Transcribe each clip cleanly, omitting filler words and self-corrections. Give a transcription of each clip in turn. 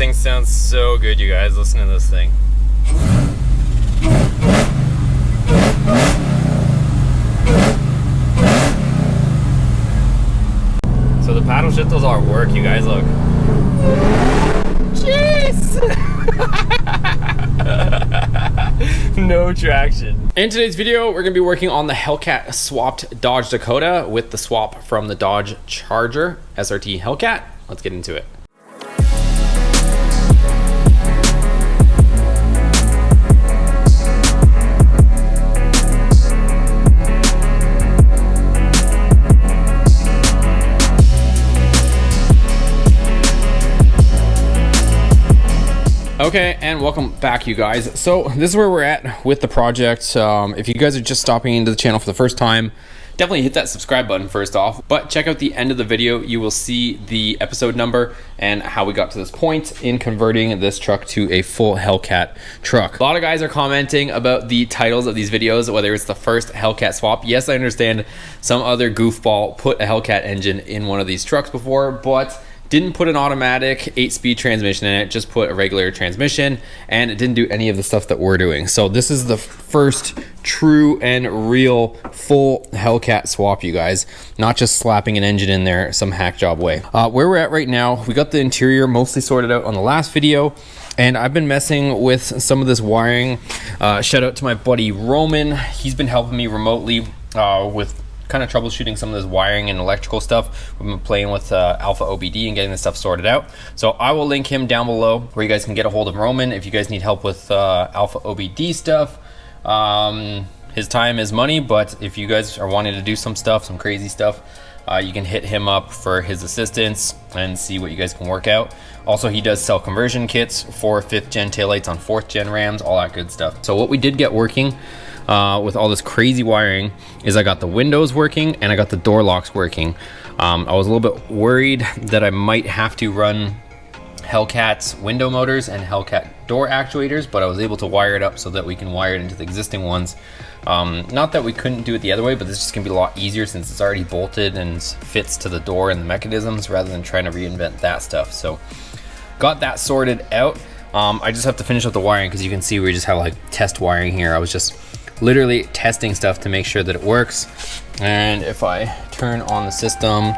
thing sounds so good, you guys. Listen to this thing. So the paddle shit does our work, you guys. Look. Jeez! No traction. In today's video, we're gonna be working on the Hellcat swapped Dodge Dakota with the swap from the Dodge Charger SRT Hellcat. Let's get into it. Okay, and welcome back, you guys. So this is where we're at with the project. If you guys are just stopping into the channel for the first time, definitely hit that subscribe button first off, but check out the end of the video. You will see the episode number and how we got to this point in converting this truck to a full Hellcat truck. A lot of guys are commenting about the titles of these videos, whether it's the first Hellcat swap. Yes, I understand some other goofball put a Hellcat engine in one of these trucks before, but didn't put an automatic 8-speed transmission in it, just put a regular transmission, and it didn't do any of the stuff that we're doing. So this is the first true and real full Hellcat swap, you guys, not just slapping an engine in there some hack job way. Where we're at right now, we got the interior mostly sorted out on the last video, and I've been messing with some of this wiring. Shout out to my buddy Roman. He's been helping me remotely with kind of troubleshooting some of this wiring and electrical stuff. We've been playing with Alpha OBD and getting this stuff sorted out. So I will link him down below where you guys can get a hold of Roman if you guys need help with Alpha OBD stuff. His time is money, but if you guys are wanting to do some stuff, some crazy stuff, you can hit him up for his assistance and see what you guys can work out. Also, he does sell conversion kits for 5th gen taillights on 4th gen Rams, all that good stuff. So what we did get working with all this crazy wiring is I got the windows working and I got the door locks working. I was a little bit worried that I might have to run Hellcat's window motors and Hellcat door actuators, but I was able to wire it up so that we can wire it into the existing ones. Not that we couldn't do it the other way, but this is just gonna be a lot easier since it's already bolted and fits to the door and the mechanisms rather than trying to reinvent that stuff. So got that sorted out. I just have to finish up the wiring because you can see we just have like test wiring here. I was just literally testing stuff to make sure that it works. And if I turn on the system,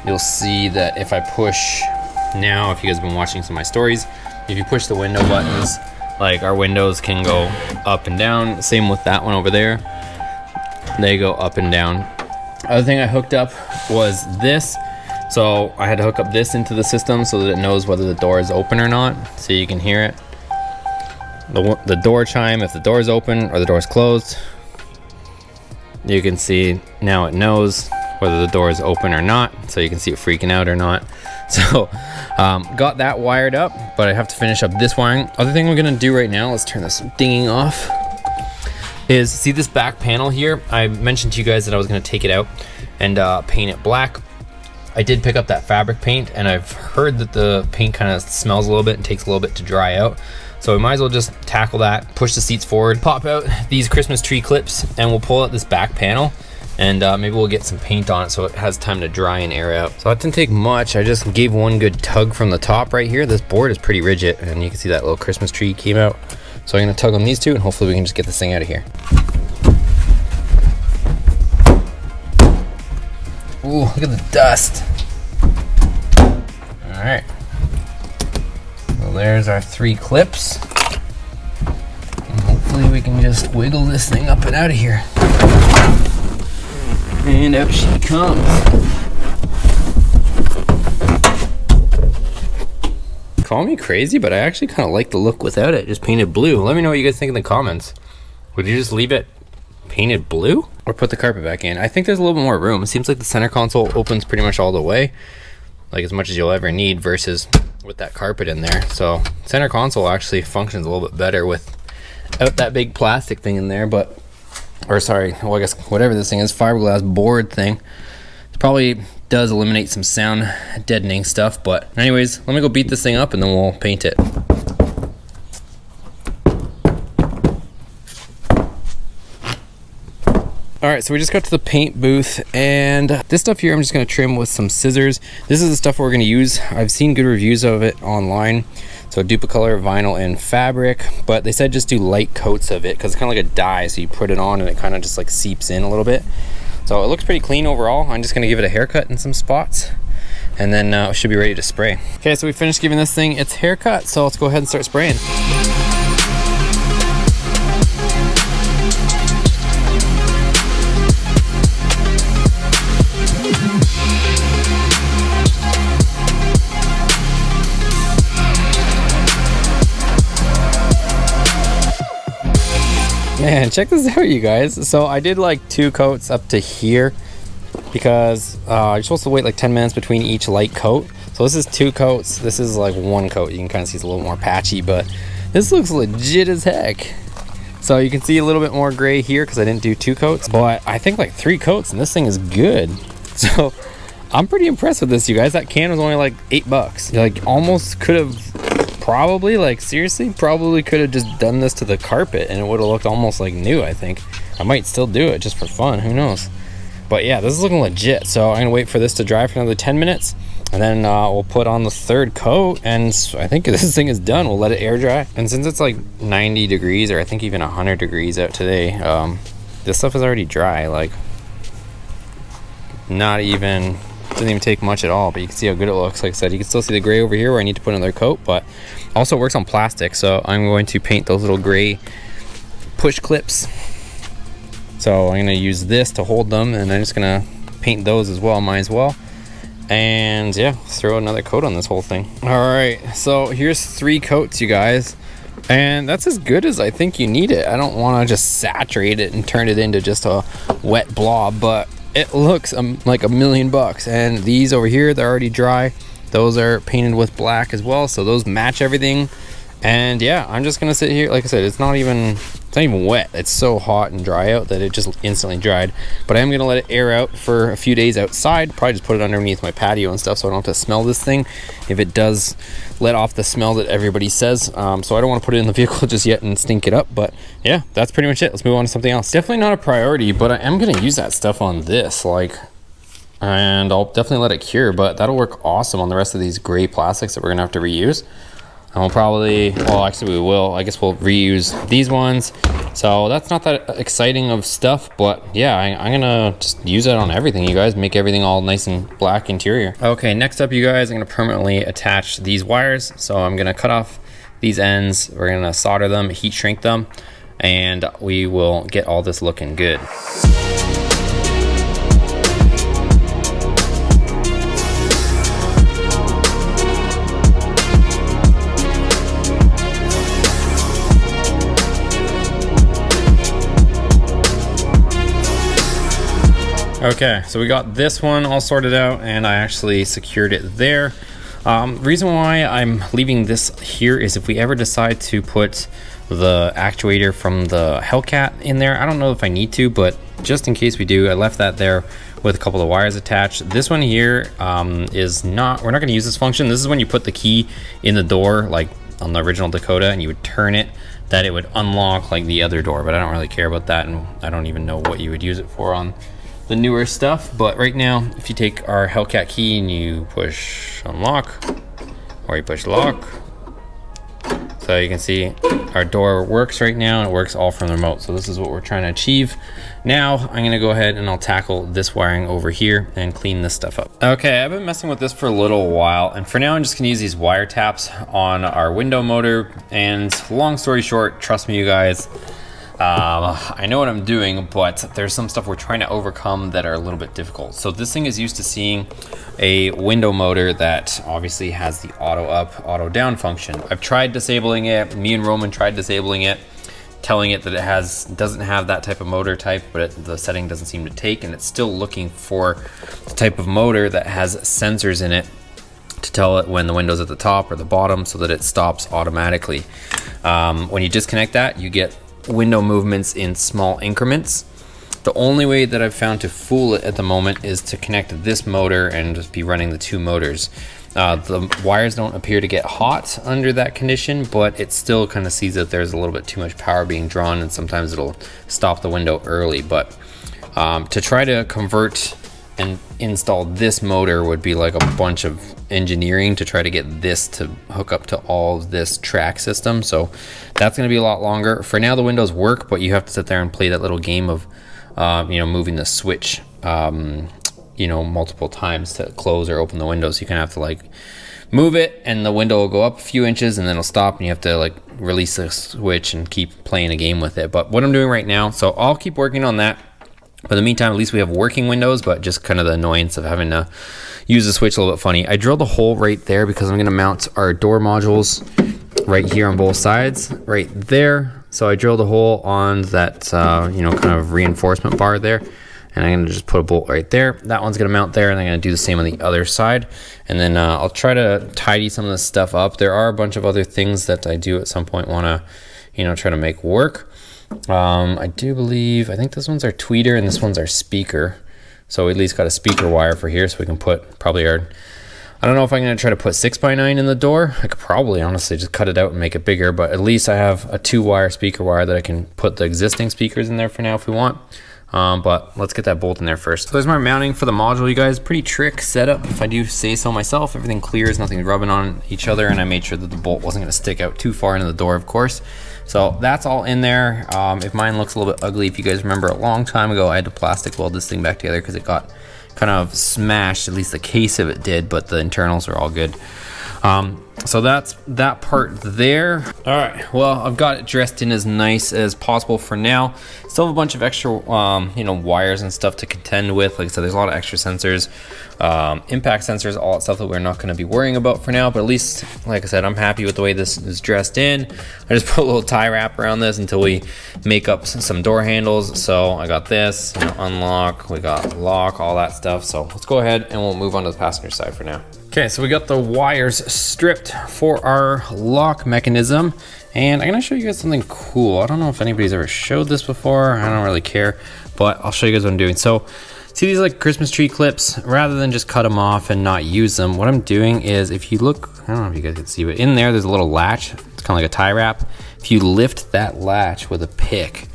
you'll see that if I push now, if you guys have been watching some of my stories, if you push the window buttons, like our windows can go up and down. Same with that one over there. They go up and down. Other thing I hooked up was this. So I had to hook up this into the system so that it knows whether the door is open or not, so you can hear it. The door chime, if the door is open or the door is closed, you can see now it knows whether the door is open or not, so you can see it freaking out or not. So got that wired up, but I have to finish up this wiring. Other thing we're gonna do right now, let's turn this dinging off, is see this back panel here. I mentioned to you guys that I was gonna take it out and paint it black. I did pick up that fabric paint, and I've heard that the paint kind of smells a little bit and takes a little bit to dry out. So we might as well just tackle that, push the seats forward, pop out these Christmas tree clips, and we'll pull out this back panel, and maybe we'll get some paint on it so it has time to dry and air out. So that didn't take much. I just gave one good tug from the top right here. This board is pretty rigid, and you can see that little Christmas tree came out. So I'm gonna tug on these two, and hopefully we can just get this thing out of here. Ooh, look at the dust. All right. Well, there's our 3 clips. And hopefully we can just wiggle this thing up and out of here. And out she comes. Call me crazy, but I actually kind of like the look without it, just painted blue. Let me know what you guys think in the comments. Would you just leave it painted blue or put the carpet back in? I think there's a little bit more room. It seems like the center console opens pretty much all the way, like as much as you'll ever need versus with that carpet in there. So center console actually functions a little bit better without that big plastic thing in there, but, or sorry, well, I guess whatever this thing is, fiberglass board thing. It probably does eliminate some sound deadening stuff, but anyways, let me go beat this thing up and then we'll paint it. All right, so we just got to the paint booth, and this stuff here I'm just going to trim with some scissors. This is the stuff we're going to use. I've seen good reviews of it online. So Duplicolor, vinyl, and fabric, but they said just do light coats of it because it's kind of like a dye, so you put it on and it kind of just like seeps in a little bit. So it looks pretty clean overall. I'm just going to give it a haircut in some spots, and then it should be ready to spray. Okay, so we finished giving this thing its haircut, so let's go ahead and start spraying. Man, check this out, you guys. So I did like 2 coats up to here because you're supposed to wait like 10 minutes between each light coat. So this is 2 coats. This is like 1 coat. You can kind of see it's a little more patchy, but this looks legit as heck. So you can see a little bit more gray here because I didn't do 2 coats, but I think like 3 coats and this thing is good. So I'm pretty impressed with this, you guys. That can was only like $8. Like almost could have probably, like seriously, probably could have just done this to the carpet and it would have looked almost like new. I think I might still do it just for fun, who knows. But yeah, this is looking legit. So I'm gonna wait for this to dry for another 10 minutes and then we'll put on the 3rd coat, and I think this thing is done. We'll let it air dry, and since it's like 90 degrees or I think even 100 degrees out today, this stuff is already dry. Like not even, doesn't even take much at all, but you can see how good it looks. Like I said, you can still see the gray over here where I need to put another coat, but also it works on plastic, so I'm going to paint those little gray push clips. So I'm going to use this to hold them, and I'm just going to paint those as well, might as well. And yeah, throw another coat on this whole thing. All right, so here's 3 coats, you guys, and that's as good as I think you need it. I don't want to just saturate it and turn it into just a wet blob, but it looks like $1,000,000. And these over here, they're already dry. Those are painted with black as well, so those match everything. And yeah, I'm just gonna sit here. Like I said, it's not even wet. It's so hot and dry out that it just instantly dried. But I am gonna let it air out for a few days outside. Probably just put it underneath my patio and stuff so I don't have to smell this thing if it does let off the smell that everybody says. So I don't want to put it in the vehicle just yet and stink it up. But yeah, that's pretty much it. Let's move on to something else. Definitely not a priority, but I am gonna use that stuff on this, and I'll definitely let it cure, but that'll work awesome on the rest of these gray plastics that we're gonna have to reuse. And we'll probably, well actually we will, I guess we'll reuse these ones. So that's not that exciting of stuff, but yeah, I'm gonna just use it on everything, you guys. Make everything all nice and black interior. Okay, next up, you guys, I'm gonna permanently attach these wires. So I'm gonna cut off these ends, we're gonna solder them, heat shrink them, and we will get all this looking good. Okay, so we got this one all sorted out, and I actually secured it there. Reason why I'm leaving this here is if we ever decide to put the actuator from the Hellcat in there, I don't know if I need to, but just in case we do, I left that there with a couple of wires attached. This one here is not, we're not going to use this function. This is when you put the key in the door, like on the original Dakota, and you would turn it, that it would unlock like the other door, but I don't really care about that, and I don't even know what you would use it for on the newer stuff. But right now, if you take our Hellcat key and you push unlock, or you push lock, so you can see our door works right now, and it works all from the remote. So this is what we're trying to achieve. Now I'm gonna go ahead and I'll tackle this wiring over here and clean this stuff up. Okay, I've been messing with this for a little while, and for now I'm just gonna use these wire taps on our window motor. And long story short, trust me, you guys, I know what I'm doing, but there's some stuff we're trying to overcome that are a little bit difficult. So this thing is used to seeing a window motor that obviously has the auto up, auto down function. I've tried disabling it. Me and Roman tried disabling it, telling it that it doesn't have that type of motor type, but the setting doesn't seem to take, and it's still looking for the type of motor that has sensors in it to tell it when the window's at the top or the bottom so that it stops automatically. When you disconnect that, you get window movements in small increments. The only way that I've found to fool it at the moment is to connect this motor and just be running the 2 motors. The wires don't appear to get hot under that condition, but it still kind of sees that there's a little bit too much power being drawn, and sometimes it'll stop the window early. But To try to convert and install this motor would be like a bunch of engineering to try to get this to hook up to all of this track system. So that's going to be a lot longer. For now, the windows work, but you have to sit there and play that little game of, you know, moving the switch, you know, multiple times to close or open the windows. You kind of have to like move it and the window will go up a few inches and then it'll stop and you have to like release the switch and keep playing a game with it. But what I'm doing right now, so I'll keep working on that. But in the meantime, at least we have working windows, but just kind of the annoyance of having to use the switch a little bit funny. I drilled a hole right there because I'm going to mount our door modules right here on both sides, right there. So I drilled a hole on that, you know, kind of reinforcement bar there. And I'm going to just put a bolt right there. That one's going to mount there, and I'm going to do the same on the other side. And then I'll try to tidy some of this stuff up. There are a bunch of other things that I do at some point want to, you know, try to make work. I do believe, I think this one's our tweeter and this one's our speaker. So we at least got a speaker wire for here, so we can put probably our, I don't know if I'm going to try to put 6x9 in the door. I could probably honestly just cut it out and make it bigger, but at least I have a 2-wire speaker wire that I can put the existing speakers in there for now if we want. But let's get that bolt in there first. So there's my mounting for the module, you guys. Pretty trick setup, if I do say so myself. Everything clears, nothing's rubbing on each other, and I made sure that the bolt wasn't going to stick out too far into the door, of course. So that's all in there. If mine looks a little bit ugly, if you guys remember a long time ago, I had to plastic weld this thing back together because it got kind of smashed. At least the case of it did, but the internals are all good. So that's that part there. All right, well, I've got it dressed in as nice as possible for now. Still have a bunch of extra, you know, wires and stuff to contend with. Like I said, there's a lot of extra sensors, impact sensors, all that stuff that we're not going to be worrying about for now. But at least, like I said, I'm happy with the way this is dressed in. I just put a little tie wrap around this until we make up some door handles. So I got this, you know, unlock, we got lock, all that stuff. So let's go ahead and we'll move on to the passenger side for now. Okay, so we got the wires stripped for our lock mechanism, and I'm gonna show you guys something cool. I don't know if anybody's ever showed this before. I don't really care, but I'll show you guys what I'm doing. So see these like Christmas tree clips? Rather than just cut them off and not use them, what I'm doing is, if you look, I don't know if you guys can see, but in there's a little latch. It's kind of like a tie wrap. If you lift that latch with a pick,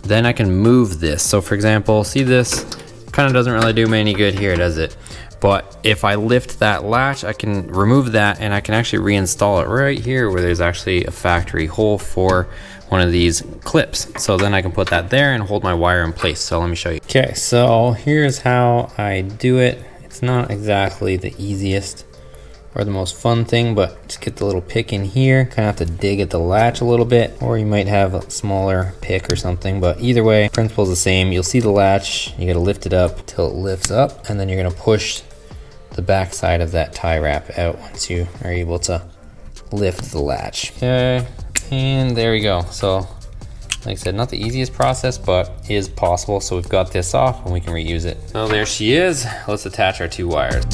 then I can move this. So for example, see this kind of doesn't really do me any good here, does it? But if I lift that latch, I can remove that and I can actually reinstall it right here where there's actually a factory hole for one of these clips. So then I can put that there and hold my wire in place. So let me show you. Okay, so here's how I do it. It's not exactly the easiest or the most fun thing, but just get the little pick in here. Kind of have to dig at the latch a little bit, or you might have a smaller pick or something, but either way, principle's the same. You'll see the latch, you gotta lift it up till it lifts up, and then you're gonna push the back side of that tie wrap out once you are able to lift the latch. Okay, and there we go. So like I said, not the easiest process, but is possible. So we've got this off and we can reuse it. So there she is. Let's attach our 2 wires.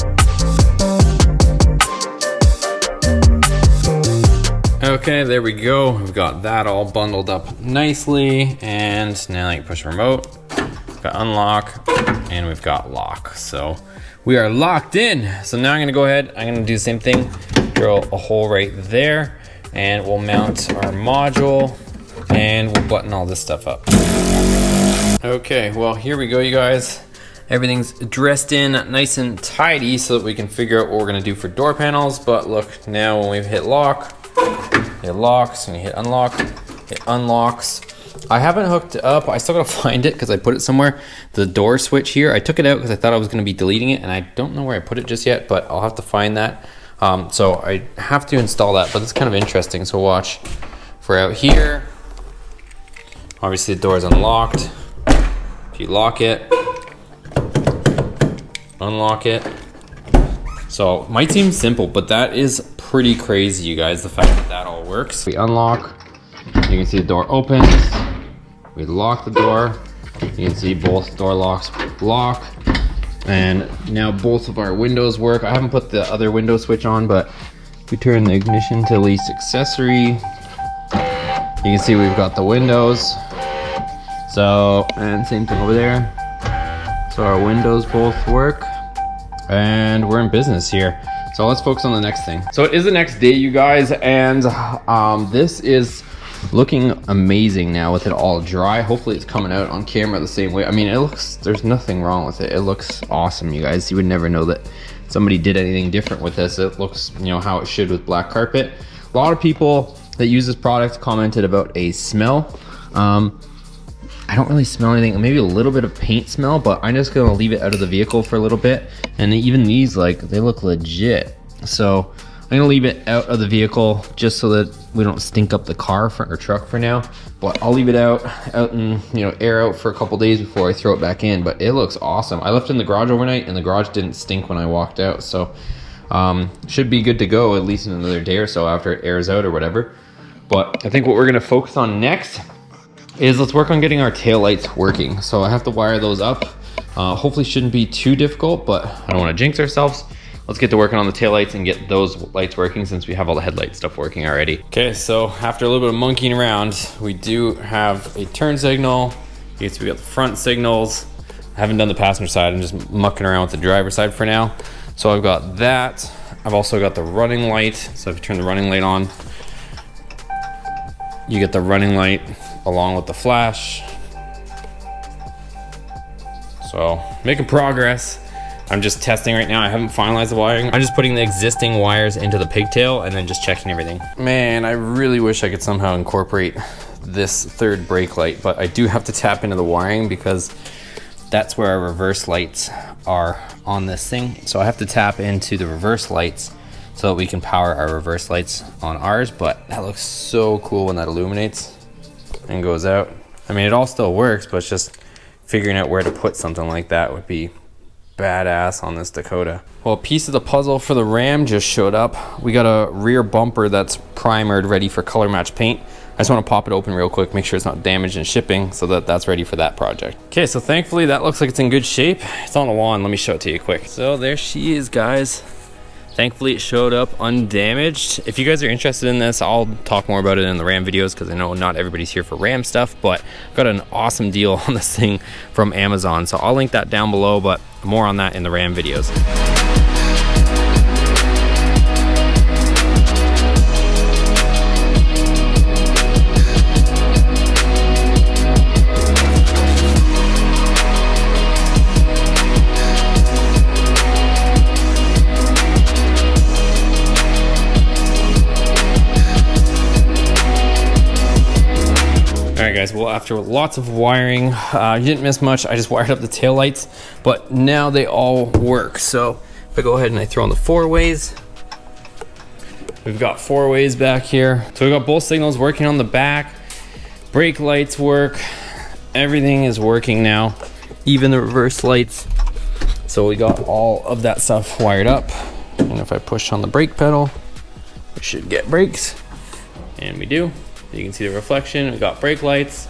Okay, there we go. We've got that all bundled up nicely, and now you can push the remote. We've got unlock and we've got lock. So we are locked in. So now I'm gonna go ahead, I'm gonna do the same thing, drill a hole right there, and we'll mount our module and we'll button all this stuff up. Okay, well, here we go, you guys. Everything's dressed in nice and tidy so that we can figure out what we're gonna do for door panels. But look, now when we've hit lock, it locks, and you hit unlock, it unlocks. I haven't hooked it up. I still gotta find it because I put it somewhere. The door switch here, I took it out because I thought I was gonna be deleting it, and I don't know where I put it just yet, but I'll have to find that. So I have to install that, but it's kind of interesting. So watch, if we're out here, obviously the door is unlocked. If you lock it, unlock it. So it might seem simple, but that is pretty crazy, you guys, the fact that that all works. We unlock, you can see the door opens. We lock the door. You can see both door locks lock. And now both of our windows work. I haven't put the other window switch on, but if we turn the ignition to least accessory, you can see we've got the windows. So, and same thing over there. So our windows both work, and we're in business here. So let's focus on the next thing. So it is the next day, you guys, and this is looking amazing now with it all dry. Hopefully it's coming out on camera the same way. I mean, it looks, there's nothing wrong with it. It looks awesome, you guys. You would never know that somebody did anything different with this. It looks, you know, how it should with black carpet. A lot of people that use this product commented about a smell. I don't really smell anything, maybe a little bit of paint smell, but I'm just gonna leave it out of the vehicle for a little bit. And even these, like, they look legit. So I'm gonna leave it out of the vehicle just so that we don't stink up the car or truck for now. But I'll leave it out and, you know, air out for a couple days before I throw it back in. But it looks awesome. I left it in the garage overnight and the garage didn't stink when I walked out. So should be good to go at least in another day or so after it airs out or whatever. But I think what we're gonna focus on next is let's work on getting our tail lights working. So I have to wire those up. Hopefully shouldn't be too difficult, but I don't want to jinx ourselves. Let's get to working on the tail lights and get those lights working since we have all the headlight stuff working already. Okay, so after a little bit of monkeying around, we do have a turn signal. We got the front signals. I haven't done the passenger side. I'm just mucking around with the driver's side for now. So I've got that. I've also got the running light. So if you turn the running light on, you get the running light along with the flash. So making progress. I'm just testing right now. I haven't finalized the wiring. I'm just putting the existing wires into the pigtail and then just checking everything. Man, I really wish I could somehow incorporate this third brake light, but I do have to tap into the wiring because that's where our reverse lights are on this thing. So I have to tap into the reverse lights so that we can power our reverse lights on ours. But that looks so cool when that illuminates and goes out. I mean, it all still works, but it's just figuring out where to put something like that would be badass on this Dakota. Well, a piece of the puzzle for the Ram just showed up. We got a rear bumper that's primered, ready for color match paint. I just want to pop it open real quick, make sure it's not damaged in shipping so that that's ready for that project. Okay, so thankfully that looks like it's in good shape. It's on the lawn. Let me show it to you quick. So there she is, guys. Thankfully it showed up undamaged. If you guys are interested in this, I'll talk more about it in the Ram videos because I know not everybody's here for Ram stuff, but I've got an awesome deal on this thing from Amazon. So I'll link that down below, but more on that in the Ram videos. Guys, well, after lots of wiring, you didn't miss much. I just wired up the taillights, but now they all work. So if I go ahead and I throw on the four ways, we've got four ways back here. So we've got both signals working on the back. Brake lights work. Everything is working now, even the reverse lights. So we got all of that stuff wired up. And if I push on the brake pedal, we should get brakes, and we do. You can see the reflection. We got brake lights.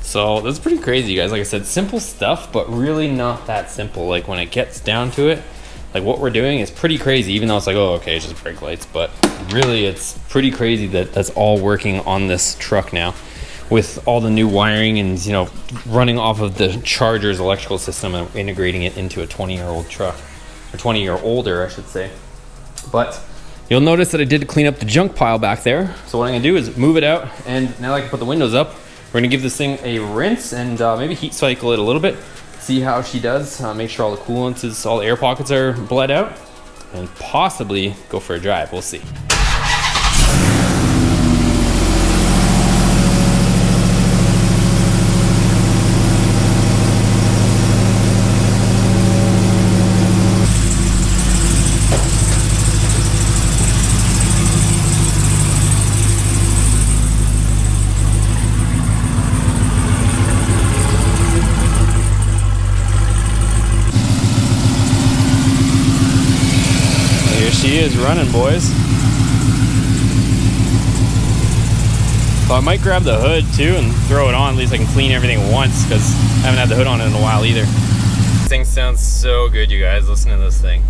So that's pretty crazy, guys. Like I said, simple stuff, but really not that simple. Like when it gets down to it, like what we're doing is pretty crazy, even though it's like, oh, okay, it's just brake lights. But really it's pretty crazy that that's all working on this truck now with all the new wiring and, you know, running off of the Charger's electrical system and integrating it into a 20-year-old truck, or 20-year older, I should say. But you'll notice that I did clean up the junk pile back there. So what I'm gonna do is move it out, and now that I can put the windows up, we're gonna give this thing a rinse and maybe heat cycle it a little bit, see how she does, make sure all the coolant is, all the air pockets are bled out, and possibly go for a drive. We'll see. She is running, boys. So I might grab the hood too and throw it on. At least I can clean everything once because I haven't had the hood on in a while either. This thing sounds so good, you guys. Listen to this thing.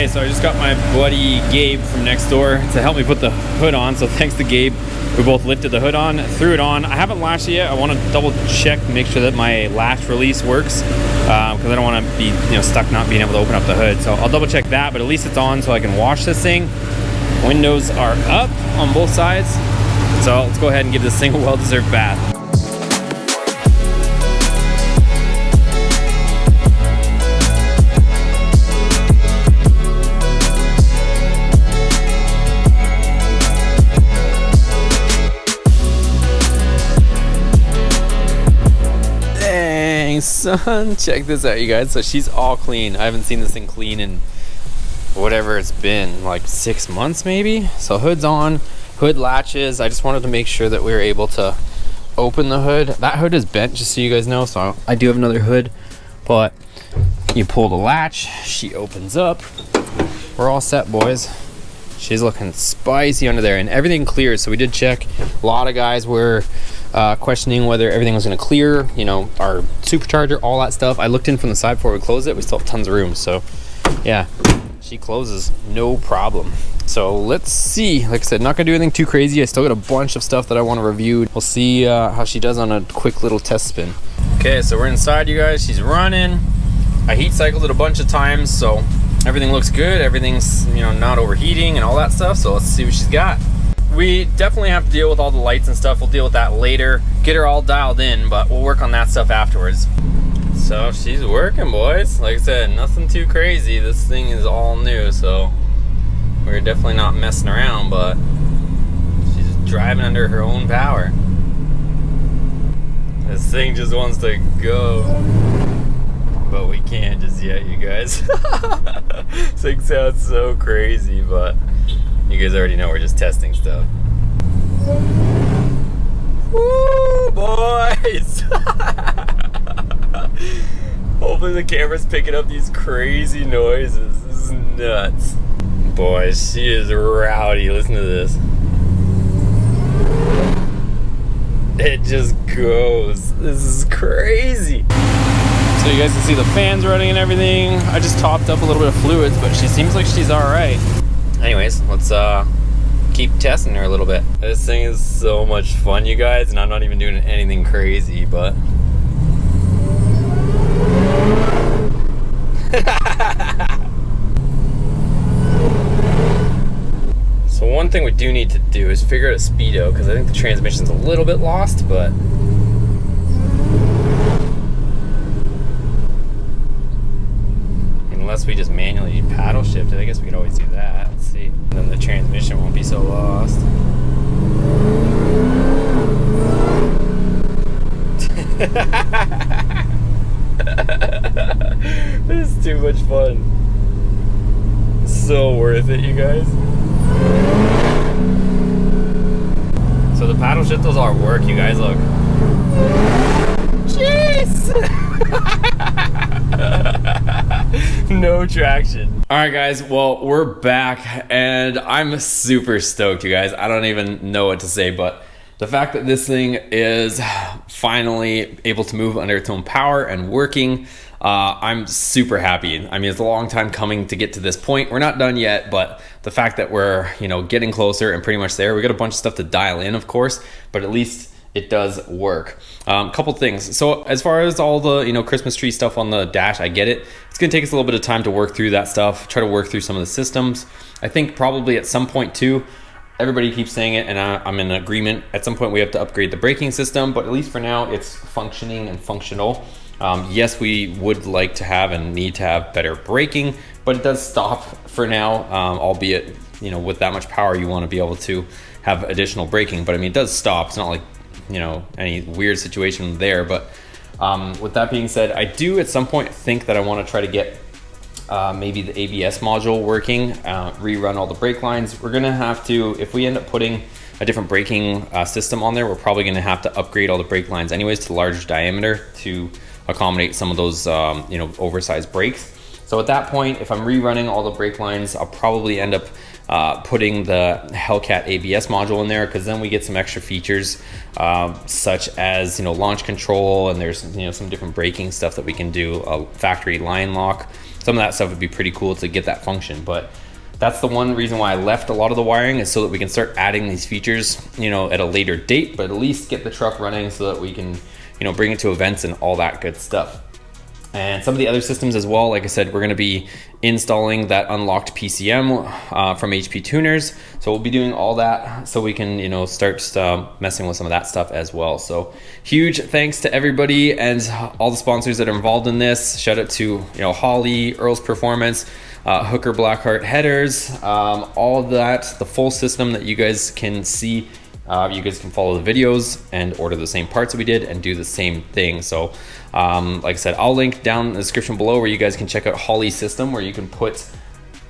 Okay, so I just got my buddy Gabe from next door to help me put the hood on. So thanks to Gabe. We both lifted the hood on, threw it on. I haven't latched it yet. I want to double check, make sure that my latch release works, because I don't want to be stuck not being able to open up the hood. So I'll double check that, but at least it's on so I can wash this thing. Windows are up on both sides. So let's go ahead and give this thing a well-deserved bath. Son, check this out, you guys. So she's all clean. I haven't seen this thing clean in whatever it's been, like 6 months maybe. So hood's on, hood latches. I just wanted to make sure that we were able to open the hood. That hood is bent, just so you guys know. So I do have another hood, but you pull the latch, she opens up. We're all set, boys. She's looking spicy under there, and everything clears. So we did check. A lot of guys were questioning whether everything was going to clear, our supercharger, all that stuff. I looked in from the side before we closed it. We still have tons of room. So yeah, she closes no problem. So let's see. Like I said, not gonna do anything too crazy. I still got a bunch of stuff that I want to review. We'll see how she does on a quick little test spin. Okay, so we're inside, you guys. She's running. I heat cycled it a bunch of times, so everything looks good. Everything's not overheating and all that stuff. So let's see what she's got. We definitely have to deal with all the lights and stuff. We'll deal with that later. Get her all dialed in, but we'll work on that stuff afterwards. So she's working, boys. Like I said, nothing too crazy. This thing is all new, so we're definitely not messing around, but she's driving under her own power. This thing just wants to go, but we can't just yet, you guys. This thing sounds so crazy, but you guys already know we're just testing stuff. Woo, boys! Hopefully the camera's picking up these crazy noises. This is nuts. Boys, she is rowdy. Listen to this. It just goes. This is crazy. So you guys can see the fans running and everything. I just topped up a little bit of fluids, but she seems like she's all right. Anyways, let's keep testing her a little bit. This thing is so much fun, you guys, and I'm not even doing anything crazy, but so one thing we do need to do is figure out a speedo, because I think the transmission's a little bit lost, but unless we just manually paddle shift it, I guess we could always do that. Let's see. And then the transmission won't be so lost. This is too much fun. So worth it, you guys. So the paddle shift does our work, you guys. Look. Jeez! No traction. All right, guys, well, we're back and I'm super stoked, you guys. I don't even know what to say, but the fact that this thing is finally able to move under its own power and working, I'm super happy. I mean, it's a long time coming to get to this point. We're not done yet, but the fact that we're getting closer and pretty much there. We got a bunch of stuff to dial in, of course, but at least it does work. Couple things. So as far as all the Christmas tree stuff on the dash, I get it. It's gonna take us a little bit of time to work through that stuff, try to work through some of the systems. I think probably at some point too, everybody keeps saying it and I'm in agreement, at some point we have to upgrade the braking system, but at least for now it's functioning and functional. Yes, we would like to have and need to have better braking, but it does stop for now, albeit with that much power you want to be able to have additional braking, but I mean it does stop. It's not like any weird situation there, but with that being said, I do at some point think that I want to try to get maybe the ABS module working, rerun all the brake lines. We're gonna have to, if we end up putting a different braking system on there, we're probably gonna have to upgrade all the brake lines anyways to larger diameter to accommodate some of those oversized brakes. So at that point, if I'm rerunning all the brake lines, I'll probably end up putting the Hellcat ABS module in there, because then we get some extra features such as launch control, and there's some different braking stuff that we can do, a factory line lock. Some of that stuff would be pretty cool to get that function, but That's the one reason why I left a lot of the wiring, is so that we can start adding these features, you know, at a later date, but at least get the truck running so that we can, you know, bring it to events and all that good stuff. And some of the other systems as well, like I said, we're going to be installing that unlocked PCM from HP Tuners. So we'll be doing all that so we can, you know, start messing with some of that stuff as well. So huge thanks to everybody and all the sponsors that are involved in this. Shout out to, you know, Holly, Earl's Performance, Hooker Blackheart headers, all of that, the full system that you guys can see. You guys can follow the videos and order the same parts that we did and do the same thing. So like I said, I'll link down in the description below where you guys can check out Holly's system, where you can put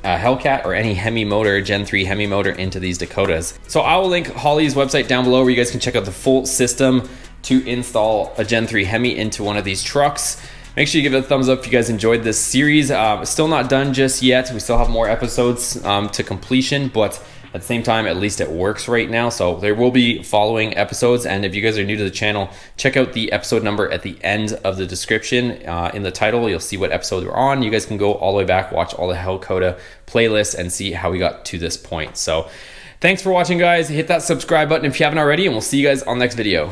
a Hellcat or any Hemi motor, Gen 3 Hemi motor into these Dakotas. So I will link Holly's website down below where you guys can check out the full system to install a Gen 3 Hemi into one of these trucks. Make sure you give it a thumbs up if you guys enjoyed this series. Still not done just yet. We still have more episodes to completion, but at the same time, at least it works right now. So there will be following episodes. And if you guys are new to the channel, check out the episode number at the end of the description. In the title, you'll see what episode we're on. You guys can go all the way back, watch all the Dakota playlists and see how we got to this point. So thanks for watching, guys. Hit that subscribe button if you haven't already, and we'll see you guys on the next video.